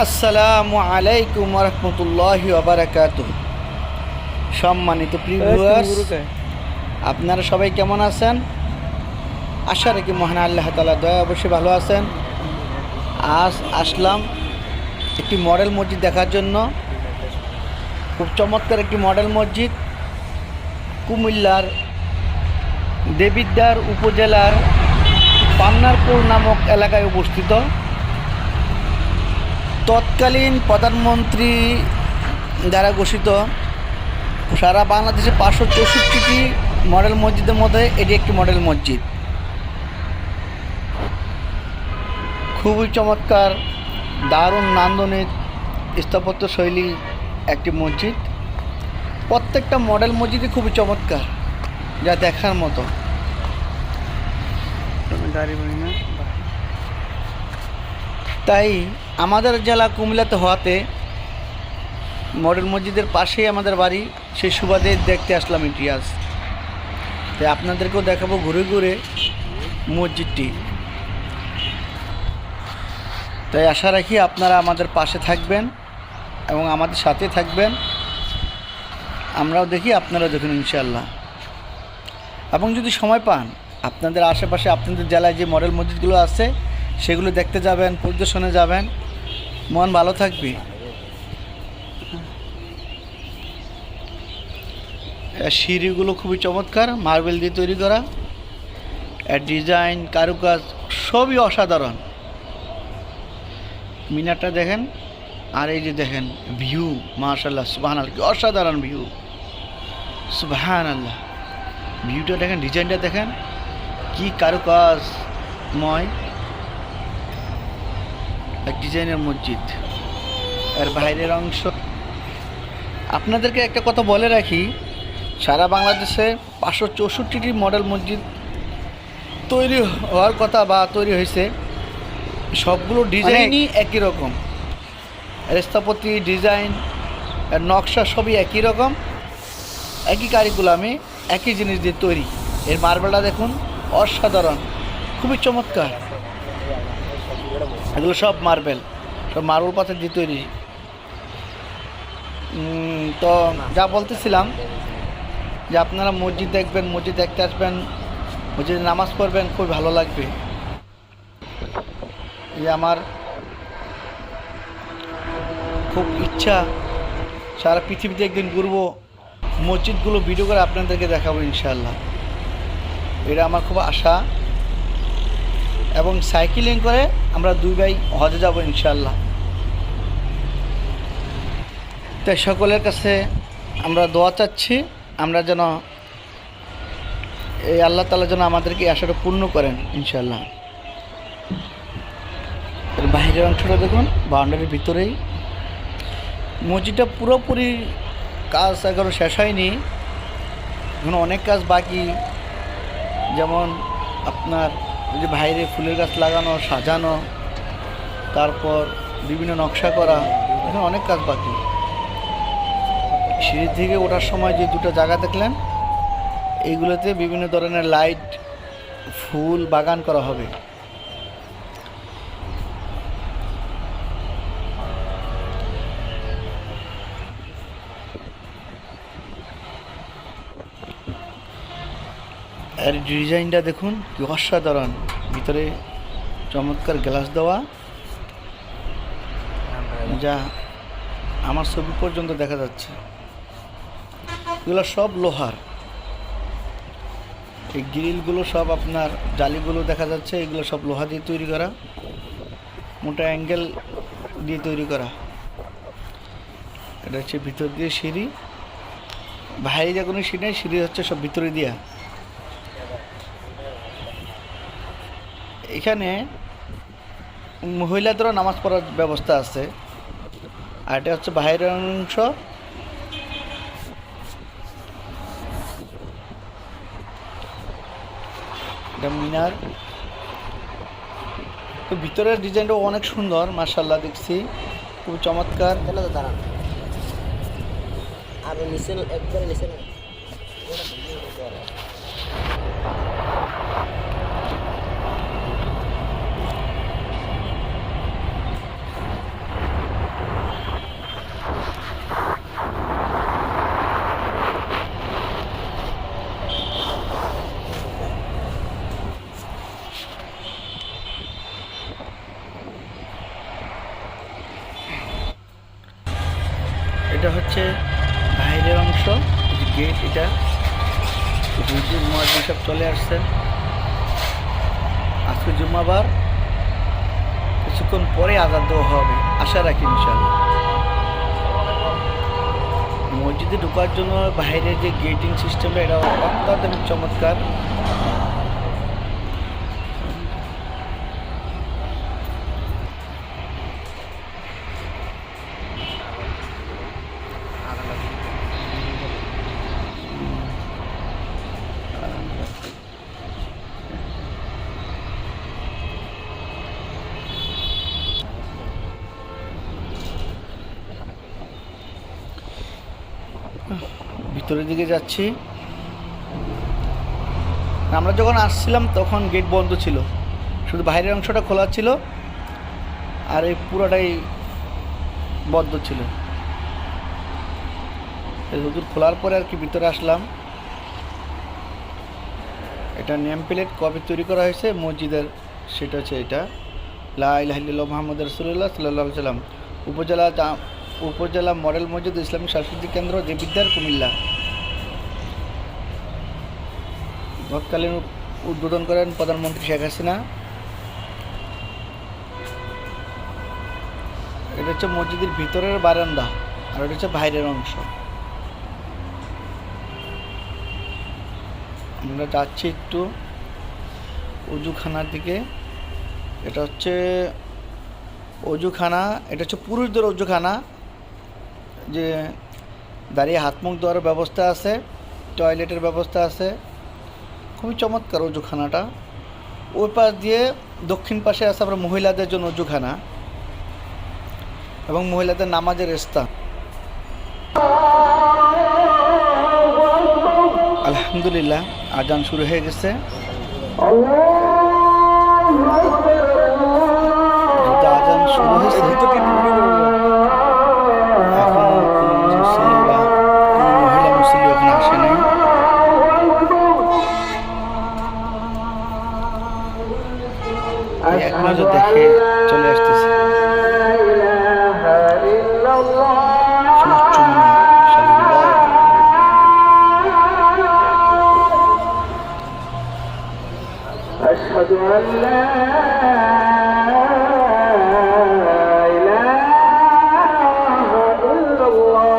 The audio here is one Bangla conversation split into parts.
আসসালামু আলাইকুম রহমতুল্লাহি ওয়া বারাকাতুহু। সম্মানিত প্রিয় ভিউয়ার্স, আপনারা সবাই কেমন আছেন? আশা রাখি মহান আল্লাহ তাআলা দয়া অবশ্যই ভালো আছেন। আজ আসলাম একটি মডেল মসজিদ দেখার জন্য। খুব চমৎকার একটি মডেল মসজিদ, কুমিল্লার দেবিদ্বার উপজেলার পান্নারপুর নামক এলাকায় অবস্থিত। তৎকালীন প্রধানমন্ত্রী দ্বারা ঘোষিত সারা বাংলাদেশে 564টি মডেল মসজিদের মধ্যে এটি একটি মডেল মসজিদ। খুবই চমৎকার, দারুণ নান্দনিক স্থাপত্য শৈলী একটি মসজিদ। প্রত্যেকটা মডেল মসজিদই খুবই চমৎকার, যা দেখার মতো। তাই আমাদের জেলা কুমিল্লাতে হওয়াতে মডেল মসজিদের পাশেই আমাদের বাড়ি, সেই সুবাদে দেখতে আসলাম ইতিহাস। তাই আপনাদেরকেও দেখাবো ঘুরে ঘুরে মসজিদটি। তাই আশা রাখি আপনারা আমাদের পাশে থাকবেন এবং আমাদের সাথে থাকবেন। আমরাও দেখি, আপনারাও দেখুন ইনশাআল্লাহ। এবং যদি সময় পান, আপনাদের আশেপাশে আপনাদের জেলায় যে মডেল মসজিদগুলো আছে সেগুলো দেখতে যাবেন, পরিদর্শনে যাবেন, মন ভালো থাকবে। সিঁড়িগুলো খুবই চমৎকার, মার্বেল দিয়ে তৈরি করা। এর ডিজাইন, কারুকাজ সবই অসাধারণ। মিনারটা দেখেন, আর এই যে দেখেন ভিউ, মাশাআল্লাহ, সুবহানাল্লাহ, কি অসাধারণ ভিউ, সুবহানাল্লাহ। ভিউটা দেখেন, ডিজাইনটা দেখেন, কি কারুকাজময় এক ডিজাইনের মসজিদ। এর বাইরের অংশ আপনাদেরকে একটা কথা বলে রাখি, সারা বাংলাদেশে 564টি মডেল মসজিদ তৈরি হওয়ার কথা বা তৈরি হয়েছে। সবগুলো ডিজাইনই একই রকম, স্থাপত্যি, ডিজাইন, নকশা সবই একই রকম, একই কারিকুলামে, একই জিনিস দিয়ে তৈরি। এর মার্বেলটা দেখুন, অসাধারণ, খুবই চমৎকার। এগুলো সব মার্বেল, সব মার্বেল পাথর দিয়ে তৈরি। তো যা বলতেছিলাম যে আপনারা মসজিদ দেখবেন, মসজিদ দেখতে আসবেন, মসজিদে নামাজ পড়বেন, খুব ভালো লাগবে। যে আমার খুব ইচ্ছা সারা পৃথিবীতে একদিন ঘুরবো, মসজিদগুলো ভিডিও করে আপনাদেরকে দেখাবো ইনশাআল্লাহ। এটা আমার খুব আশা। এবং সাইকেলিং করে আমরা দুই ভাই হজে যাব ইনশাআল্লাহ। তাই সকলের কাছে আমরা দোয়া চাচ্ছি, আমরা যেন এই আল্লাহ তাআলা যেন আমাদেরকে আশাটা পূর্ণ করেন ইনশাআল্লাহ। এর বাইরের অংশটা দেখুন, বাউন্ডারির ভিতরেই মসজিদটা পুরোপুরি কাজ এখনও শেষ হয়নি, এখন অনেক কাজ বাকি। যেমন আপনার ওই যে বাইরে ফুলের গাছ লাগানো, সাজানো, তারপর বিভিন্ন নকশা করা, এখন অনেক কাজ বাকি। সিঁড়ি থেকে ওঠার সময় যে দুটো জায়গা দেখলেন, এইগুলোতে বিভিন্ন ধরনের লাইট, ফুল বাগান করা হবে। এর ডিজাইনটা দেখুন, কি অসাধারণ। ভিতরে চমৎকার গ্লাস দেওয়া, যা আমার ছবি পর্যন্ত দেখা যাচ্ছে। এগুলো সব লোহার, এই গ্রিলগুলো সব আপনার, জালিগুলো দেখা যাচ্ছে, এগুলো সব লোহা দিয়ে তৈরি করা, মোটা অ্যাঙ্গেল দিয়ে তৈরি করা। এটা হচ্ছে ভিতর দিয়ে সিঁড়ি, বাইরে যে কোনো সিঁড়ি নেই, সিঁড়ি হচ্ছে সব ভিতরে দিয়া। এখানে মহিলাদেরও নামাজ পড়ার ব্যবস্থা আছে। আর এটা হচ্ছে বাইরের অংশ। এটা মিনার। তো ভিতরের ডিজাইনটাও অনেক সুন্দর, মাশাআল্লাহ, দেখছি খুব চমৎকার। দাঁড়ান, আর নিচে একবারে নিচে না। এটা হচ্ছে বাইরের অংশ, গেট। এটা মুয়াজ্জিন সব চলে আসছেন। আজকে জুম্মাবার, কিছুক্ষণ পরে আজান দেওয়া হবে, আশা রাখি ইনশাআল্লাহ। মসজিদে ঢোকার জন্য বাইরের যে গেটিং সিস্টেমটা, এটা অত্যন্ত চমৎকার। ভিতরের দিকে যাচ্ছি। আমরা যখন আসছিলাম তখন গেট বন্ধ ছিল, শুধু বাইরের অংশটা খোলা ছিল আর এই পুরোটাই বন্ধ ছিল। হুজুর খোলার পরে আর কি ভিতরে আসলাম। এটা নেম প্লেট কবে তৈরি করা হয়েছে মসজিদের, সেটা হচ্ছে এটা, লা ইলাহা ইল্লাল্লাহ মুহাম্মাদুর রাসূলুল্লাহ সাল্লাল্লাহু আলাইহি ওয়াসাল্লাম। উপজেলা মডেল মসজিদ ইসলামিক সাংস্কৃতিক কেন্দ্র, দেবিদ্বার, কুমিল্লা। তৎকালীন উদ্বোধন করেন প্রধানমন্ত্রী শেখ হাসিনা। এটা হচ্ছে মসজিদের ভিতরের বারান্দা, আর এটা হচ্ছে বাইরের অংশ। আমরা যাচ্ছি একটু অজুখানার দিকে। এটা হচ্ছে অজুখানা, এটা হচ্ছে পুরুষদের অজুখানা, যে দাঁড়িয়ে হাত মুখ ধোয়ার ব্যবস্থা আছে, টয়লেটের ব্যবস্থা আছে। খুবই চমৎকার অজুখানাটা। ওই পাশ দিয়ে দক্ষিণ পাশে আছে আমরা মহিলাদের জন্য অজুখানা এবং মহিলাদের নামাজের স্থান। আলহামদুলিল্লাহ, আজান শুরু হয়ে গেছে। আজান শুরু হয়েছে, এখন মহিলা মুসল্লি ওখানে আসে নাই। এক নজর দেখে চলে আসতেছে। أشهد أن لا إله إلا الله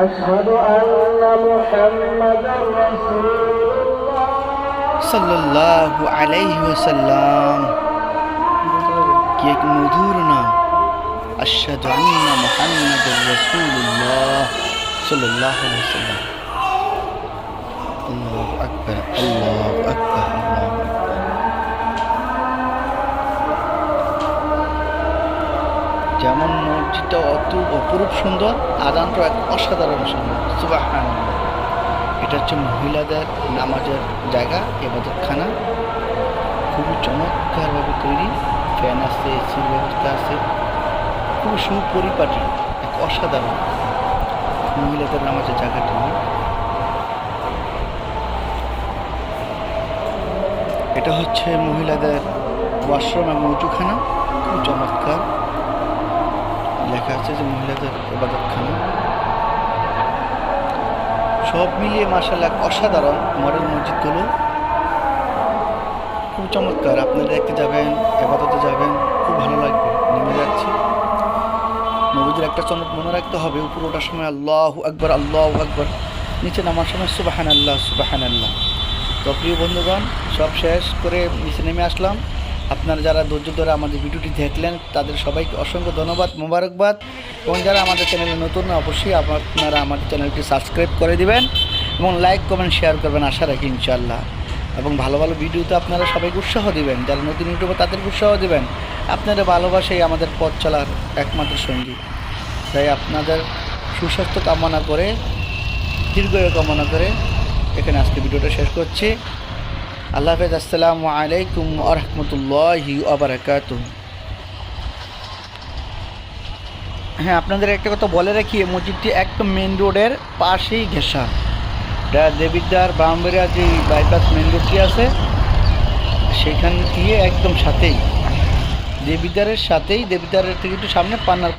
أشهد أن محمدا رسول الله সাল্লাল্লাহু আলাইহি ওয়াসাল্লাম। কি এক মধুর নাম, আশহাদু আন্না মুহাম্মাদুর রাসূলুল্লাহ সাল্লাল্লাহু আলাইহি ওয়াসাল্লাম। আল্লাহু আকবার, আল্লাহু আকবার, আল্লাহু আকবার। যেমন মসজিদটা অপরূপ সুন্দর, আজানটা এক অসাধারণ সুন্দর। সুবহানাল্লাহ। এটা হচ্ছে মহিলাদের নামাজের জায়গা, ইবাদতখানা। খুবই চমৎকারভাবে তৈরি, ফ্যান আছে, এসির ব্যবস্থা আছে, খুব সুপরিপাটি, এক অসাধারণ মহিলাদের নামাজের জায়গাটি। এটা হচ্ছে মহিলাদের ওয়াশরুম এবং উঁচুখানা, খুব চমৎকার। লেখা আছে যে মহিলাদের ইবাদতখানা। সব মিলিয়ে মাশাআল্লাহ অসাধারণ মডেল মসজিদগুলো, খুব চমৎকার। আপনারা দেখতে যাবেন, ইবাদতে যাবেন, খুব ভালো লাগবে। নেমে যাচ্ছি। নবীদের একটা সনদ মনে রাখতে হবে, উপরে ওঠার সময় আল্লাহু আকবার, আল্লাহু আকবার, নিচে নামার সময় সুবহানাল্লাহ, সুবহানাল্লাহ। তো প্রিয় বন্ধুগণ, সব শেষ করে নিচে নেমে আসলাম। আপনারা যারা ধৈর্য ধরে আমাদের ভিডিওটি দেখলেন তাদের সবাইকে অসংখ্য ধন্যবাদ, মোবারকবাদ। এবং যারা আমাদের চ্যানেলে নতুন, অবশ্যই আপনারা আমাদের চ্যানেলটি সাবস্ক্রাইব করে দিবেন এবং লাইক কমেন্ট শেয়ার করবেন, আশা রাখি ইনশাআল্লাহ। এবং ভালো ভালো ভিডিওতে আপনারা সবাইকে উৎসাহ দিবেন, যারা নতুন ইউটিউবার তাদেরকে উৎসাহ দিবেন। আপনাদের ভালোবাসাই আমাদের পথ চলার একমাত্র সঙ্গী। তাই আপনাদের সুস্বাস্থ্য কামনা করে, দীর্ঘায়ু কামনা করে এখানে আজকে ভিডিওটা শেষ করছি। আল্লাহ হাফেজ। আসসালামু আলাইকুম ওয়া রাহমাতুল্লাহি ওয়া বারাকাতুহু। হ্যাঁ, আপনাদের একটা কথা বলে রাখি, এই মসজিদটি একদম মেন রোডের পাশেই ঘেঁষা। এটা দেবিদ্বার ব্রাহ্মণবাড়িয়া যে বাইপাস মেন রোডটি আছে, সেখান গিয়ে একদম সাথেই দেবিদ্বারের থেকে একটু সামনে পান্নার